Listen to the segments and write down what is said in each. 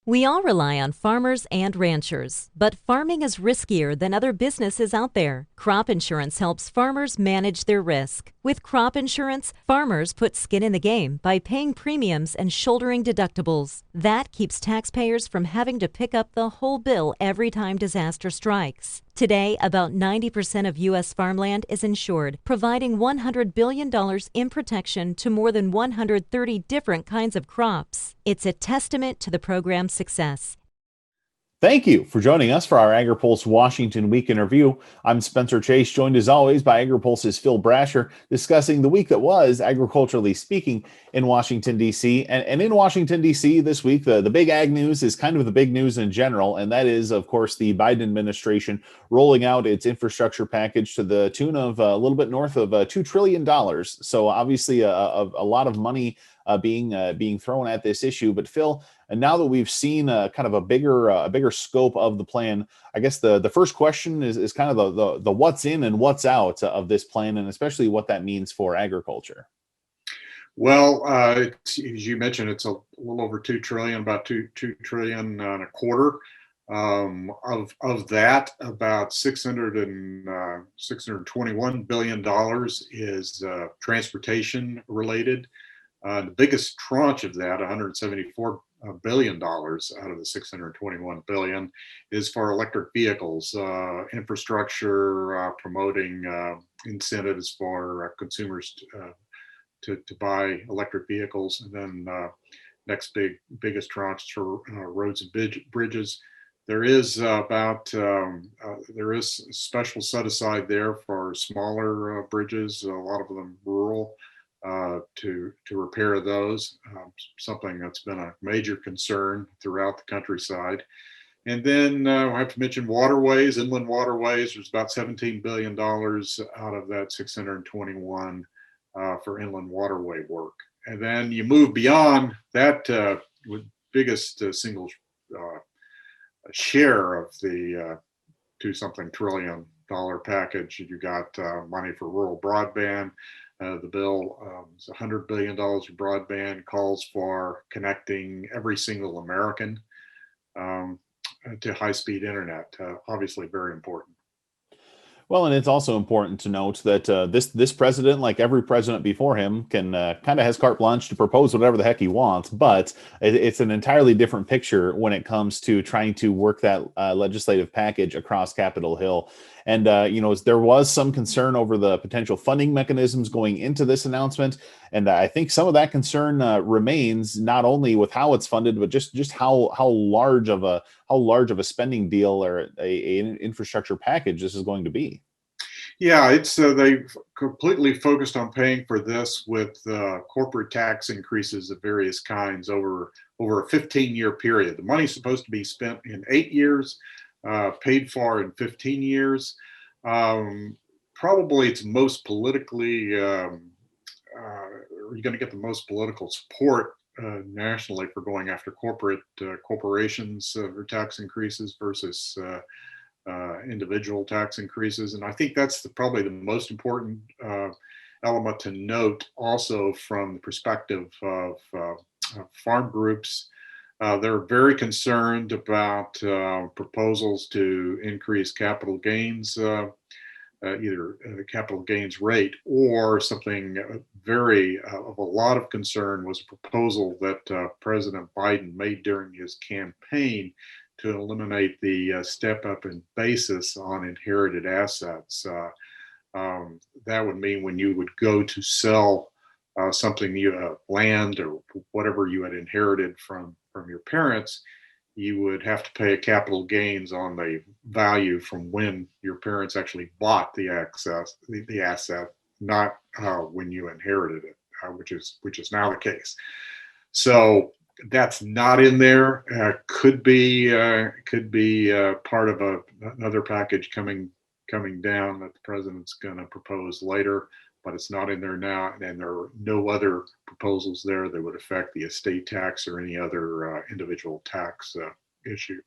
We all rely on farmers and ranchers, but farming is riskier than other businesses out there. Crop insurance helps farmers manage their risk. With crop insurance, farmers put skin in the game by paying premiums and shouldering deductibles. That keeps taxpayers from having to pick up the whole bill every time disaster strikes. Today, about 90% of U.S. farmland is insured, providing $100 billion in protection to more than 130 different kinds of crops. It's a testament to the program's success. Thank you for joining us for our AgriPulse Washington Week in Review. I'm Spencer Chase, joined as always by AgriPulse's Phil Brasher, discussing the week that was, agriculturally speaking, in Washington, D.C. And in Washington, D.C. this week, the big ag news is kind of the big news in general, and that is, of course, the Biden administration rolling out its infrastructure package to the tune of a little bit north of $2 trillion. So obviously a lot of money being thrown at this issue. But Phil, and now that we've seen kind of a bigger scope of the plan, I guess the first question is kind of the what's in and what's out of this plan, and especially what that means for agriculture. Well, as you mentioned, it's a little over 2 trillion, about two trillion and a quarter. Of that, about 621 billion dollars is transportation related. The biggest tranche of that, 174 billion dollars out of the 621 billion, is for electric vehicles, infrastructure, promoting incentives for consumers to buy electric vehicles. And then next biggest tranche for roads and bridges. There is there is a special set aside there for smaller bridges, a lot of them rural, to repair those, something that's been a major concern throughout the countryside. And then I have to mention waterways, inland waterways. There's about $17 billion out of that 621 for inland waterway work. And then you move beyond that, with biggest single share of the $2-something trillion package. You got money for rural broadband. The bill is $100 billion of broadband, calls for connecting every single American to high-speed internet. Obviously very important. Well, and it's also important to note that this president, like every president before him, can kind of has carte blanche to propose whatever the heck he wants. But it's an entirely different picture when it comes to trying to work that legislative package across Capitol Hill. And there was some concern over the potential funding mechanisms going into this announcement, and I think some of that concern remains, not only with how it's funded, but just how large of a spending deal or an infrastructure package this is going to be. Yeah, it's they've completely focused on paying for this with corporate tax increases of various kinds over a 15-year period. The money's supposed to be spent in 8 years, paid for in 15 years. Probably it's most politically, you're going to get the most political support nationally for going after corporations for tax increases versus individual tax increases. And I think that's probably the most important element to note, also from the perspective of farm groups. They're very concerned about proposals to increase capital gains, either the capital gains rate, or something very of a lot of concern was a proposal that President Biden made during his campaign to eliminate the step up in basis on inherited assets. That would mean when you would go to sell something, land or whatever you had inherited from your parents, you would have to pay a capital gains on the value from when your parents actually bought the asset, not when you inherited it, which is now the case. So that's not in there. Could be part of another package coming down that the president's going to propose later, but it's not in there now, and there are no other proposals there that would affect the estate tax or any other individual tax issue.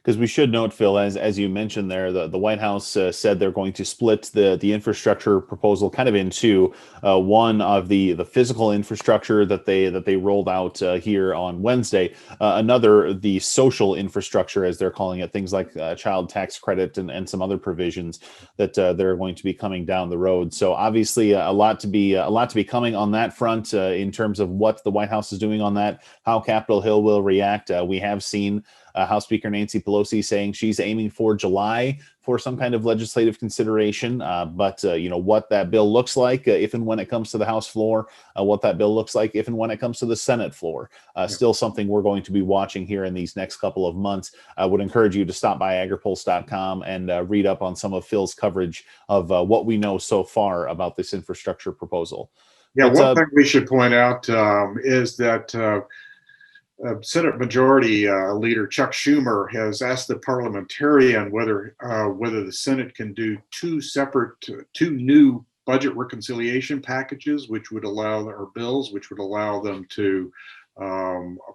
Because we should note, Phil, as you mentioned there, the White House said they're going to split the infrastructure proposal kind of in two. One of the physical infrastructure that they rolled out here on Wednesday. Another, the social infrastructure, as they're calling it, things like child tax credit and some other provisions that are going to be coming down the road. So obviously, a lot to be coming on that front in terms of what the White House is doing on that, how Capitol Hill will react. We have seen House Speaker Nancy Pelosi saying she's aiming for July for some kind of legislative consideration. But what that bill looks like if and when it comes to the House floor, what that bill looks like if and when it comes to the Senate floor, still something we're going to be watching here in these next couple of months. I would encourage you to stop by agripulse.com and read up on some of Phil's coverage of what we know so far about this infrastructure proposal. Yeah, one thing we should point out is that Senate Majority Leader Chuck Schumer has asked the parliamentarian whether the Senate can do two new budget reconciliation packages, which would allow them to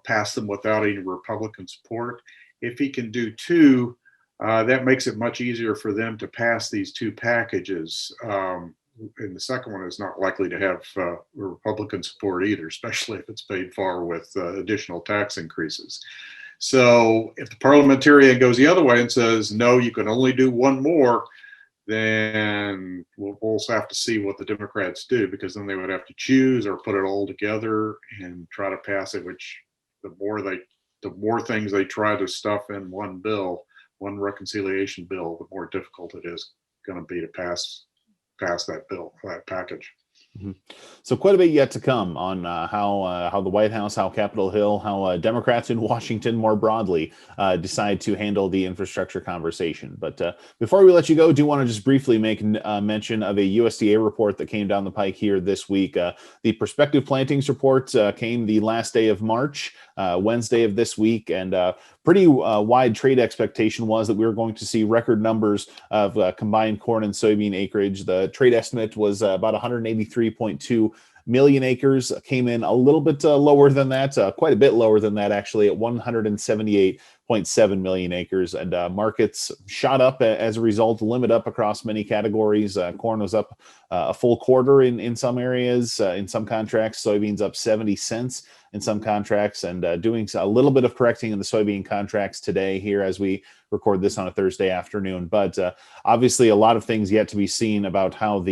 pass them without any Republican support. If he can do two, that makes it much easier for them to pass these two packages. And the second one is not likely to have Republican support either, especially if it's paid for with additional tax increases. So if the parliamentarian goes the other way and says, no, you can only do one more, then we'll also have to see what the Democrats do, because then they would have to choose or put it all together and try to pass it, which the more things they try to stuff in one reconciliation bill, the more difficult it is going to be to pass that package. Mm-hmm. So quite a bit yet to come on how the White House, how Capitol Hill, how Democrats in Washington more broadly decide to handle the infrastructure conversation. But before we let you go, do want to just briefly make mention of a USDA report that came down the pike here this week. The prospective plantings report came the last day of March, Wednesday of this week, and pretty wide trade expectation was that we were going to see record numbers of combined corn and soybean acreage. The trade estimate was about 183.2 million acres, came in a little bit lower than that, quite a bit lower than that actually, at 178.7 million acres, and markets shot up as a result, limit up across many categories. Corn was up a full quarter in some areas, in some contracts. Soybeans up 70 cents in some contracts, and doing a little bit of correcting in the soybean contracts today here as we record this on a Thursday afternoon. But obviously a lot of things yet to be seen about how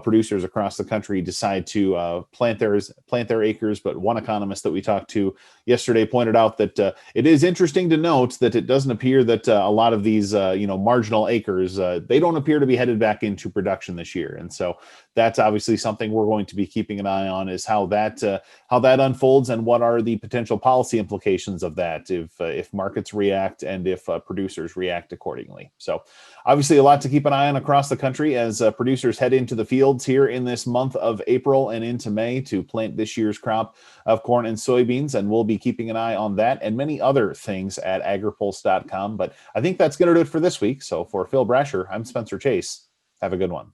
producers across the country decide to plant their acres. But one economist that we talked to yesterday pointed out that it is interesting to note that it doesn't appear that a lot of these marginal acres, they don't appear to be headed back into production this year. And so that's obviously something we're going to be keeping an eye on, is how that unfolds and what are the potential policy implications of that if markets react and if producers react accordingly. So obviously a lot to keep an eye on across the country as producers head into the fields here in this month of April and into May to plant this year's crop of corn and soybeans. And we'll be keeping an eye on that and many other things at agripulse.com. But I think that's going to do it for this week. So for Phil Brasher, I'm Spencer Chase. Have a good one.